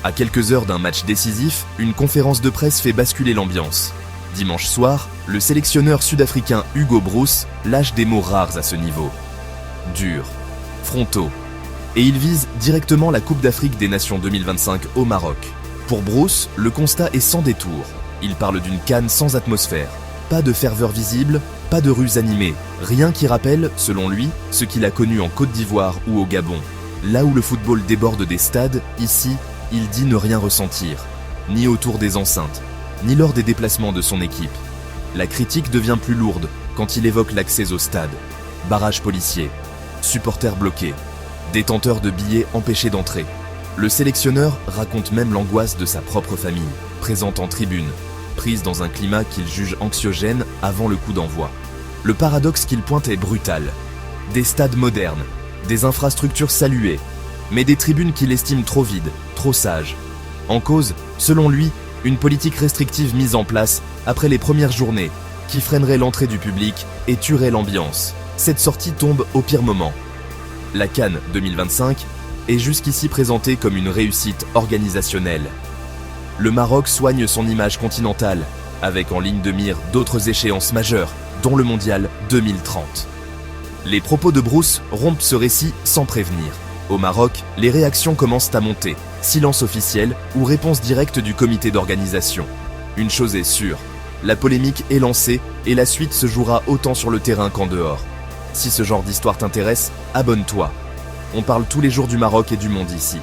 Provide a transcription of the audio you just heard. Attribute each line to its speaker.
Speaker 1: À quelques heures d'un match décisif, une conférence de presse fait basculer l'ambiance. Dimanche soir, le sélectionneur sud-africain Hugo Broos lâche des mots rares à ce niveau. Durs, frontaux. Et il vise directement la Coupe d'Afrique des Nations 2025 au Maroc. Pour Broos, le constat est sans détour. Il parle d'une CAN sans atmosphère. Pas de ferveur visible, pas de rues animées. Rien qui rappelle, selon lui, ce qu'il a connu en Côte d'Ivoire ou au Gabon. Là où le football déborde des stades, ici, il dit ne rien ressentir. Ni autour des enceintes, ni lors des déplacements de son équipe. La critique devient plus lourde quand il évoque l'accès au stade. Barrages policiers, supporters bloqués, détenteurs de billets empêchés d'entrer. Le sélectionneur raconte même l'angoisse de sa propre famille, présente en tribune, prise dans un climat qu'il juge anxiogène avant le coup d'envoi. Le paradoxe qu'il pointe est brutal. Des stades modernes, des infrastructures saluées, mais des tribunes qu'il estime trop vides, trop sages. En cause, selon lui, une politique restrictive mise en place après les premières journées, qui freinerait l'entrée du public et tuerait l'ambiance. Cette sortie tombe au pire moment. La CAN 2025 est jusqu'ici présentée comme une réussite organisationnelle. Le Maroc soigne son image continentale, avec en ligne de mire d'autres échéances majeures, dont le Mondial 2030. Les propos de Broos rompent ce récit sans prévenir. Au Maroc, les réactions commencent à monter, silence officiel ou réponse directe du comité d'organisation. Une chose est sûre, la polémique est lancée et la suite se jouera autant sur le terrain qu'en dehors. Si ce genre d'histoire t'intéresse, abonne-toi. On parle tous les jours du Maroc et du monde ici.